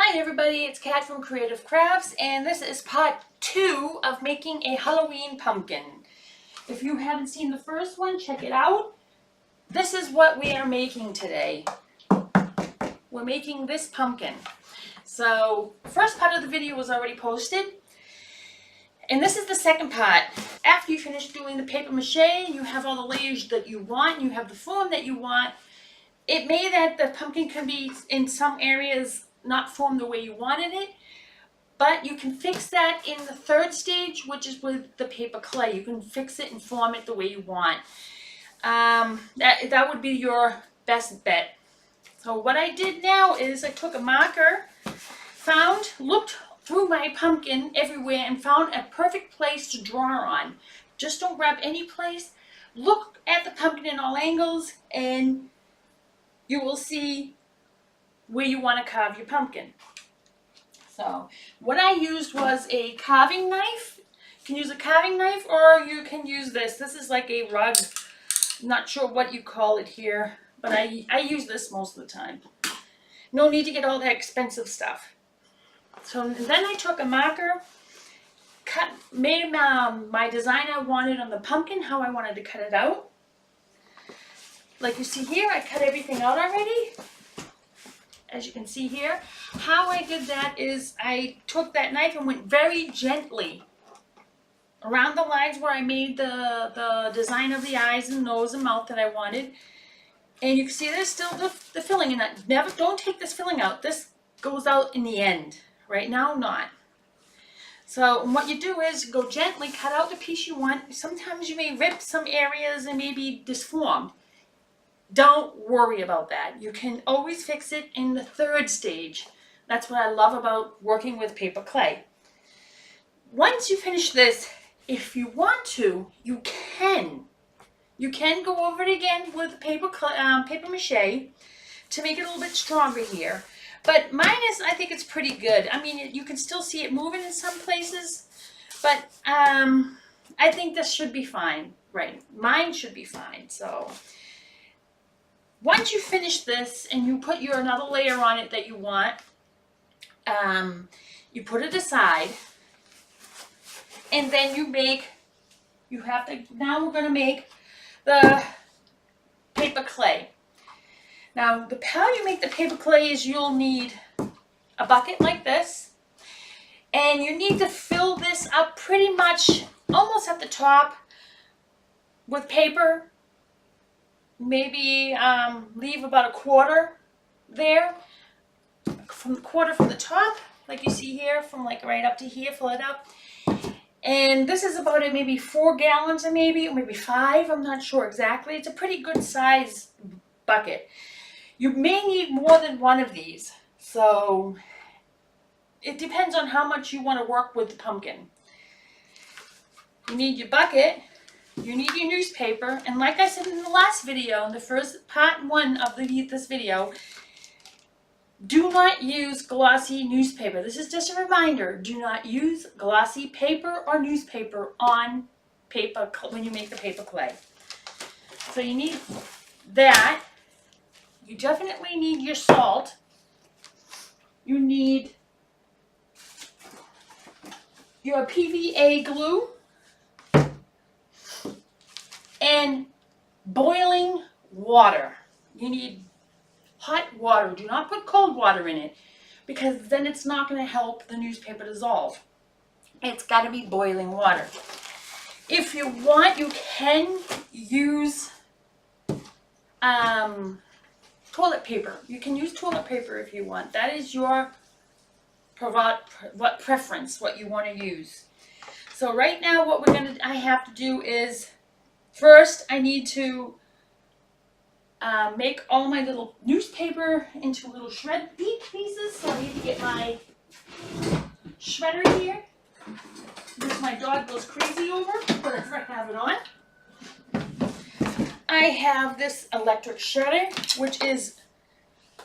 Hi everybody, it's Kat from Creative Crafts, and this is part 2 of making a Halloween pumpkin. If you haven't seen the first one, check it out. This is what we are making today. We're making this pumpkin. So, the first part of the video was already posted, and this is the second part. After you finish doing the paper mache, you have all the layers that you want, you have the form that you want. It may that the pumpkin can be in some areas not formed the way you wanted it, but you can fix that in the third stage, which is with the paper clay. You can fix it and form it the way you want. That would be your best bet. So what I did now is I took a marker, looked through my pumpkin everywhere and found a perfect place to draw on. Just don't grab any place. Look at the pumpkin in all angles and you will see where you want to carve your pumpkin. So what I used was a carving knife. You can use a carving knife or you can use this. This is like a rug. I'm not sure what you call it here, but I use this most of the time. No need to get all that expensive stuff. So then I took a marker, made my design I wanted on the pumpkin, how I wanted to cut it out. Like you see here, I cut everything out already. As you can see here, how I did that is I took that knife and went very gently around the lines where I made the design of the eyes and nose and mouth that I wanted. And you can see there's still the filling in that. Don't take this filling out. This goes out in the end. Right now, not. So what you do is go gently, cut out the piece you want. Sometimes you may rip some areas and maybe disformed. Don't worry about that. You can always fix it in the third stage. That's what I love about working with paper clay. Once you finish this, if you want to, you can go over it again with paper mache to make it a little bit stronger here. But I think it's pretty good. I mean, you can still see it moving in some places, but I think this should be fine. Right, mine should be fine. So once you finish this and you put your another layer on it that you want, you put it aside, and then now we're going to make the paper clay. Now, how you make the paper clay is you'll need a bucket like this, and you need to fill this up pretty much almost at the top with paper. Maybe leave about a quarter there, from the quarter from the top, like you see here, from like right up to here, fill it up. And this is about maybe 4 gallons or maybe 5, I'm not sure exactly. It's a pretty good size bucket. You may need more than one of these, so it depends on how much you want to work with the pumpkin. You need your bucket. You need your newspaper, and like I said in the last video, in the first part 1 of this video, do not use glossy newspaper. This is just a reminder. Do not use glossy paper or newspaper on paper when you make the paper clay. So you need that. You definitely need your salt. You need your PVA glue. And boiling water. You need hot water. Do not put cold water in it, because then it's not going to help the newspaper dissolve. It's got to be boiling water. If you want, you can use toilet paper. You can use toilet paper if you want. That is your preference, what you want to use. So right now what I have to do is, first, I need to make all my little newspaper into little pieces. So I need to get my shredder here, which my dog goes crazy over, but I have it on. I have this electric shredder, which is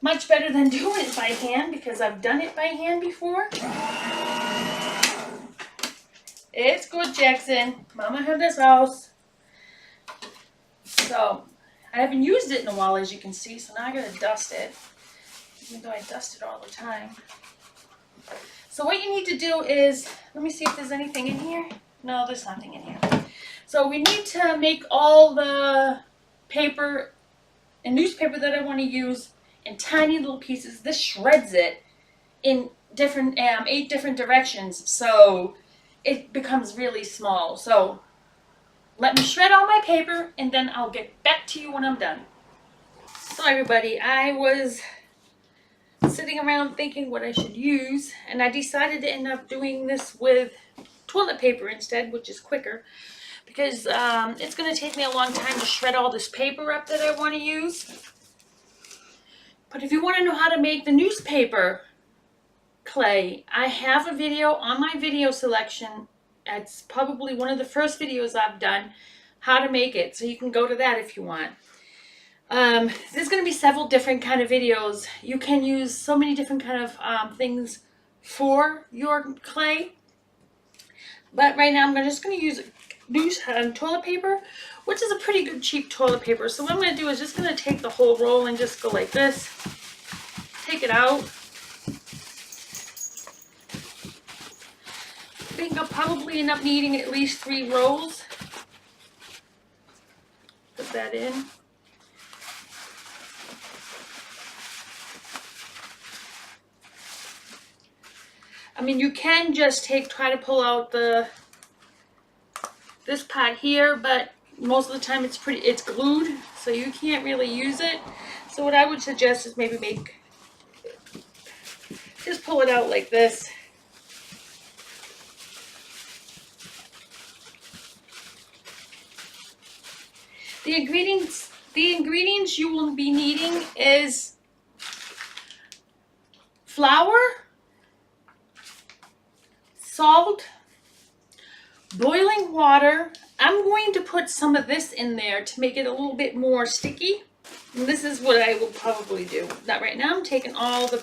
much better than doing it by hand, because I've done it by hand before. It's good, Jackson. Mama had this house. So, I haven't used it in a while, as you can see, so now I gotta dust it. Even though I dust it all the time. So what you need to do is, let me see if there's anything in here. No, there's nothing in here. So we need to make all the paper and newspaper that I want to use in tiny little pieces. This shreds it in different 8 different directions, so it becomes really small. So let me shred all my paper and then I'll get back to you when I'm done. So everybody, I was sitting around thinking what I should use, and I decided to end up doing this with toilet paper instead, which is quicker, because it's going to take me a long time to shred all this paper up that I want to use. But if you want to know how to make the newspaper clay, I have a video on my video selection. It's probably one of the first videos I've done, how to make it, so you can go to that if you want. There's going to be several different kind of videos. You can use so many different kind of things for your clay. But right now I'm just going to use toilet paper, which is a pretty good cheap toilet paper. So what I'm going to do is just going to take the whole roll and just go like this. Take it out. I think I'll probably end up needing at least 3 rolls. Put that in. I mean, you can just try to pull out this part here, but most of the time it's glued, so you can't really use it. So what I would suggest is maybe just pull it out like this. The ingredients you will be needing is flour, salt, boiling water. I'm going to put some of this in there to make it a little bit more sticky. And this is what I will probably do. Not right now. I'm taking all the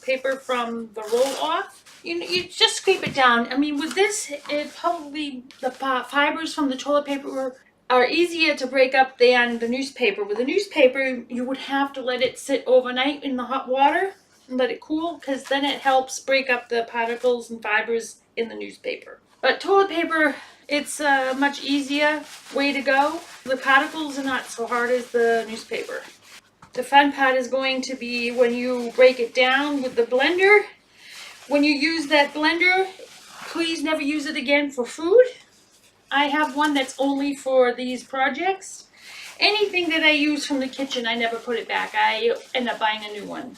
paper from the roll off. You just scrape it down. I mean, with this, it probably the fibers from the toilet paper are easier to break up than the newspaper. With the newspaper, you would have to let it sit overnight in the hot water and let it cool, because then it helps break up the particles and fibers in the newspaper. But toilet paper, it's a much easier way to go. The particles are not so hard as the newspaper. The fun part is going to be when you break it down with the blender. When you use that blender, please never use it again for food. I have one that's only for these projects. Anything that I use from the kitchen, I never put it back. I end up buying a new one.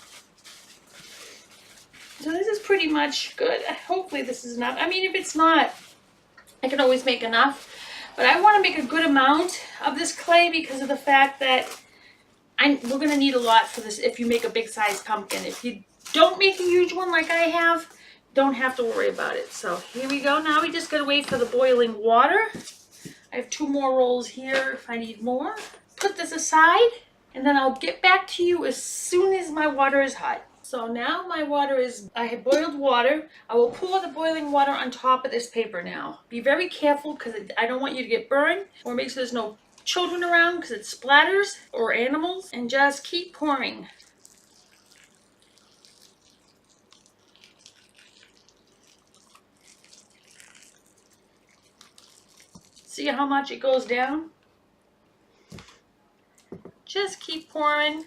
So this is pretty much good. Hopefully this is enough. I mean, if it's not, I can always make enough. But I want to make a good amount of this clay because of the fact that we're going to need a lot for this if you make a big size pumpkin. If you don't make a huge one like I have, don't have to worry about it. So here we go. Now we just got to wait for the boiling water. I have 2 more rolls here if I need more. Put this aside and then I'll get back to you as soon as my water is hot. So now my water is, I have boiled water. I will pour the boiling water on top of this paper now. Be very careful because I don't want you to get burned, or make sure there's no children around because it splatters, or animals, and just keep pouring. See how much it goes down? Just keep pouring.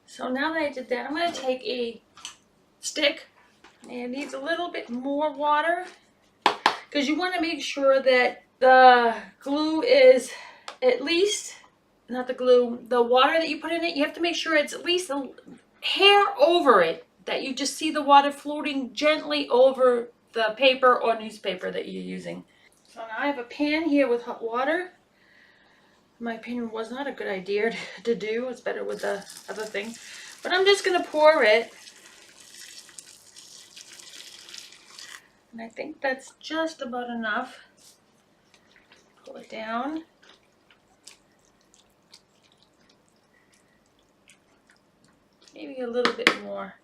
So now that I did that, I'm going to take a stick, and it needs a little bit more water because you want to make sure that the glue is at least, not the glue, the water that you put in it, you have to make sure it's at least a hair over it, that you just see the water floating gently over the paper or newspaper that you're using. So now I have a pan here with hot water. In my opinion, was not a good idea to do. It's better with the other thing. But I'm just going to pour it. And I think that's just about enough. Pull it down. Maybe a little bit more.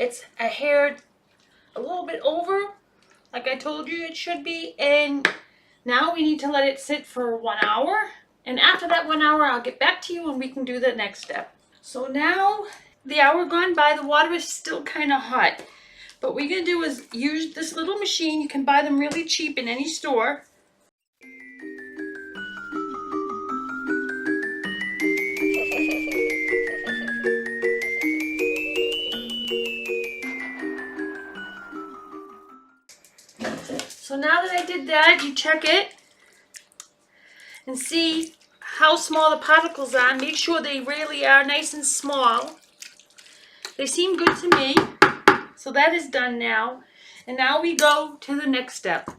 It's a hair a little bit over, like I told you it should be. And now we need to let it sit for 1 hour. And after that 1 hour, I'll get back to you and we can do the next step. So now the hour gone by, the water is still kind of hot. What we're going to do is use this little machine. You can buy them really cheap in any store. So now that I did that, you check it and see how small the particles are. Make sure they really are nice and small. They seem good to me. So that is done now. And now we go to the next step.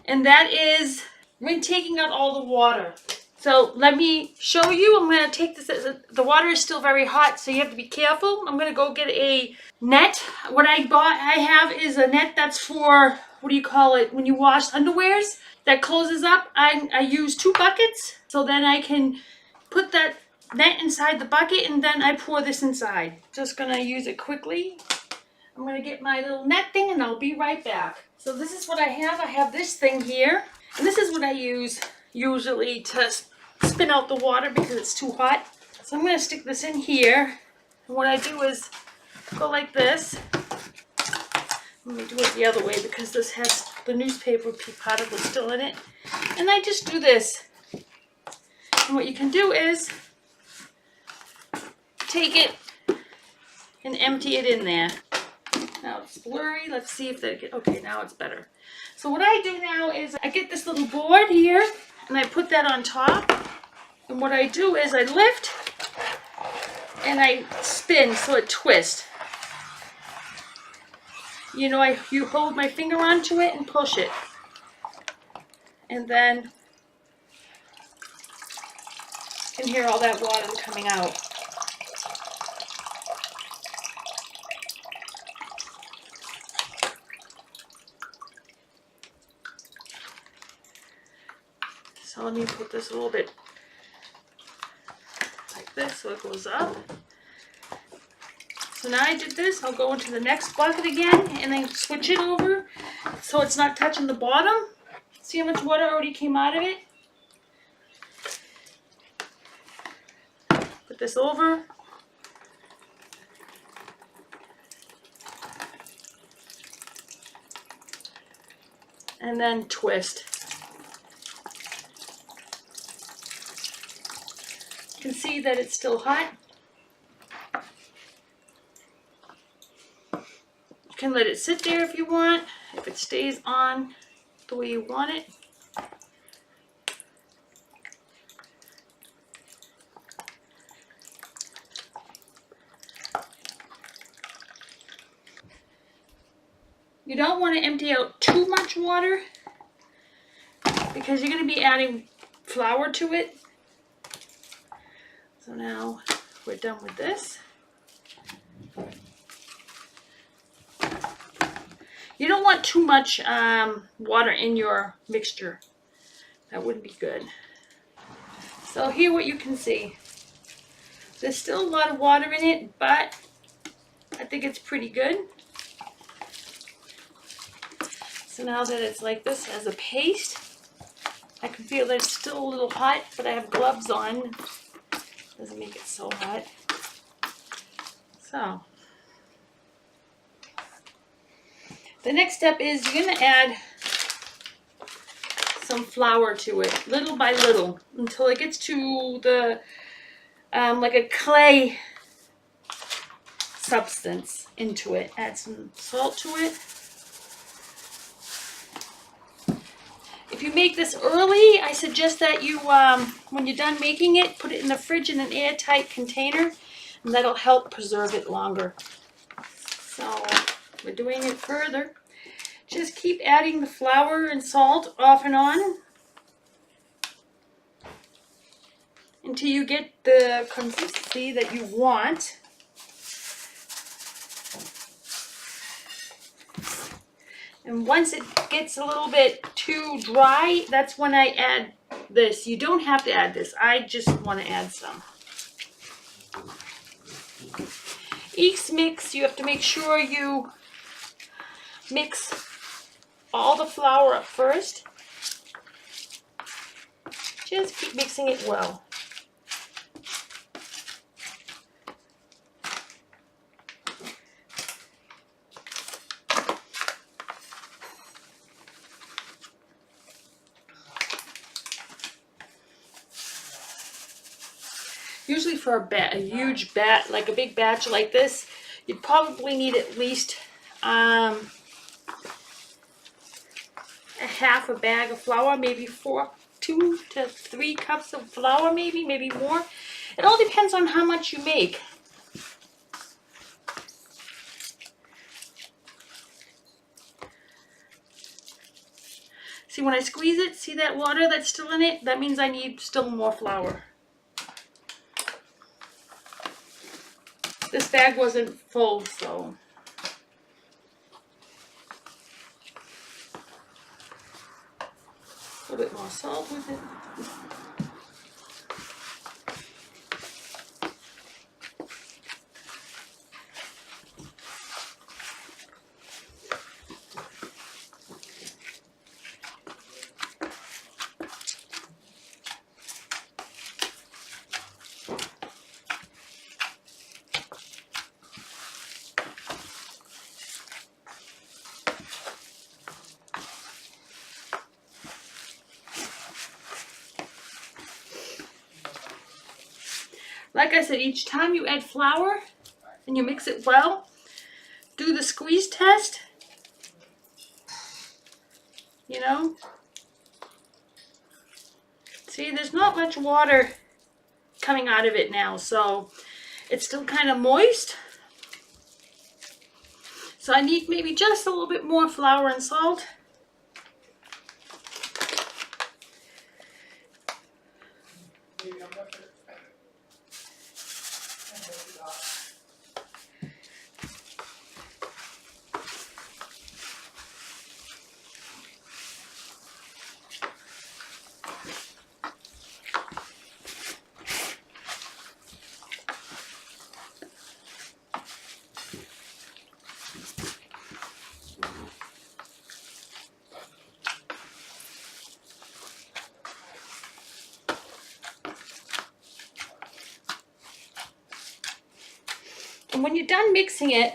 And that is we're taking out all the water. So let me show you. I'm going to take this. The water is still very hot, so you have to be careful. I'm going to go get a net. What I have is a net that's for, what do you call it, when you wash underwears, that closes up. I use 2 buckets, so then I can put that net inside the bucket, and then I pour this inside. Just going to use it quickly. I'm going to get my little net thing, and I'll be right back. So this is what I have. I have this thing here, and this is what I use usually to spin out the water because it's too hot. So I'm going to stick this in here, and what I do is go like this. Let me do it the other way because this has the newspaper particle still in it. And I just do this. And what you can do is take it and empty it in there. Now it's blurry. Let's see if they get, okay, now it's better. So what I do now is I get this little board here and I put that on top. And what I do is I lift and I spin so it twists. You know, you hold my finger onto it and push it. And then you can hear all that water coming out. So let me put this a little bit like this so it goes up. So now I did this, I'll go into the next bucket again and then switch it over so it's not touching the bottom. See how much water already came out of it? Put this over. And then twist. You can see that it's still hot. You can let it sit there if you want, if it stays on the way you want it. You don't want to empty out too much water because you're going to be adding flour to it. So now we're done with this. You don't want too much water in your mixture. That wouldn't be good. So here what you can see. There's still a lot of water in it, but I think it's pretty good. So now that it's like this as a paste, I can feel that it's still a little hot, but I have gloves on. Doesn't make it so hot. So the next step is you're going to add some flour to it, little by little, until it gets to the like a clay substance into it. Add some salt to it. If you make this early, I suggest that you, when you're done making it, put it in the fridge in an airtight container, and that'll help preserve it longer. So we're doing it further. Just keep adding the flour and salt off and on until you get the consistency that you want. And once it gets a little bit too dry, that's when I add this. You don't have to add this. I just want to add some. Each mix, you have to make sure you mix all the flour up first. Just keep mixing it well. Usually for a huge batch, like a big batch like this, you'd probably need at least a half a bag of flour, maybe 2 to 3 cups of flour, maybe more. It all depends on how much you make. See, when I squeeze it, see that water that's still in it? That means I need still more flour. This bag wasn't full, so. A little bit more salt with it. Like I said, each time you add flour and you mix it well, do the squeeze test. You know, see, there's not much water coming out of it now, so it's still kind of moist. So I need maybe just a little bit more flour and salt. And when you're done mixing it,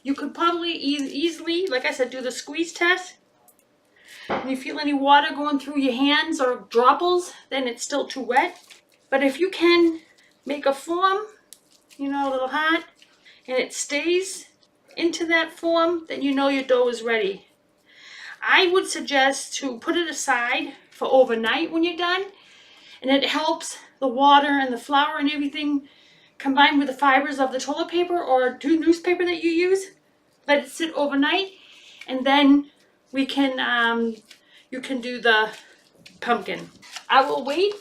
you could probably easily, like I said, do the squeeze test. And you feel any water going through your hands or dropples, then it's still too wet. But if you can make a form, you know, a little heart, and it stays into that form, then you know your dough is ready. I would suggest to put it aside for overnight when you're done, and it helps the water and the flour and everything combined with the fibers of the toilet paper or newspaper that you use. Let it sit overnight, and then we can you can do the pumpkin. I will wait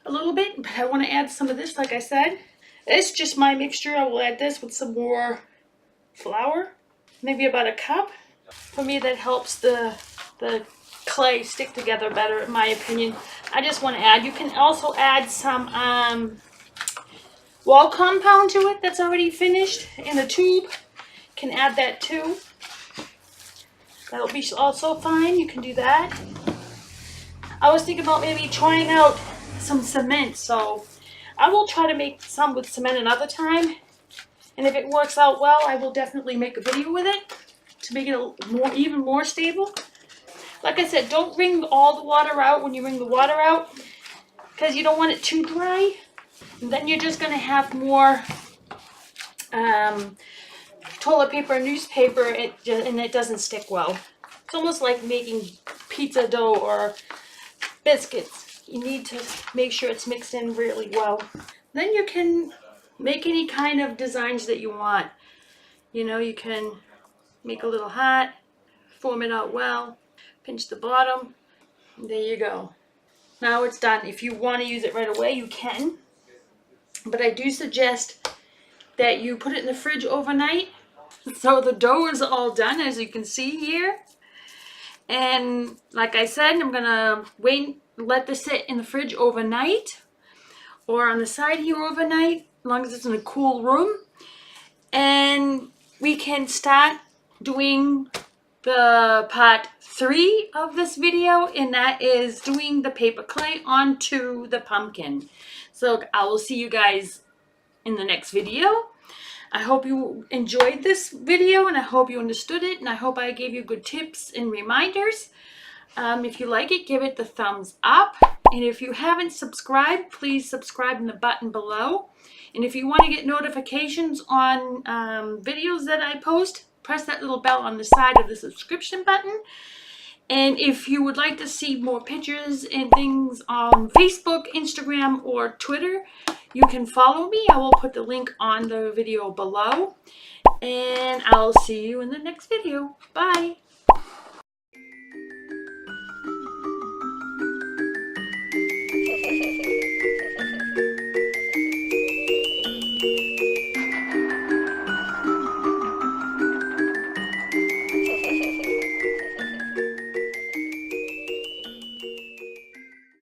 a little bit, but I want to add some of this, like I said. It's just my mixture. I will add this with some more flour, maybe about a cup. For me, that helps the clay stick together better, in my opinion. I just want to add, you can also add some wall compound to it that's already finished in a tube. Can add that too. That'll be also fine. You can do that. I was thinking about maybe trying out some cement, so I will try to make some with cement another time. And if it works out well, I will definitely make a video with it to make it even more stable. Like I said, don't wring all the water out when you wring the water out, because you don't want it too dry. And then you're just going to have more toilet paper and newspaper, and it doesn't stick well. It's almost like making pizza dough or biscuits. You need to make sure it's mixed in really well. Then you can make any kind of designs that you want. You know, you can make a little heart, form it out well, pinch the bottom, and there you go. Now it's done. If you want to use it right away, you can. But I do suggest that you put it in the fridge overnight. So the dough is all done, as you can see here. And like I said, I'm going to let this sit in the fridge overnight or on the side here overnight, as long as it's in a cool room. and we can start doing the part 3 of this video, and that is doing the paper clay onto the pumpkin. So I will see you guys in the next video. I hope you enjoyed this video, and I hope you understood it, and I hope I gave you good tips and reminders. If you like it, give it the thumbs up, and if you haven't subscribed, please subscribe in the button below. And if you want to get notifications on videos that I post, press that little bell on the side of the subscription button. And if you would like to see more pictures and things on Facebook, Instagram, or Twitter, you can follow me. I will put the link on the video below. And I'll see you in the next video. Bye.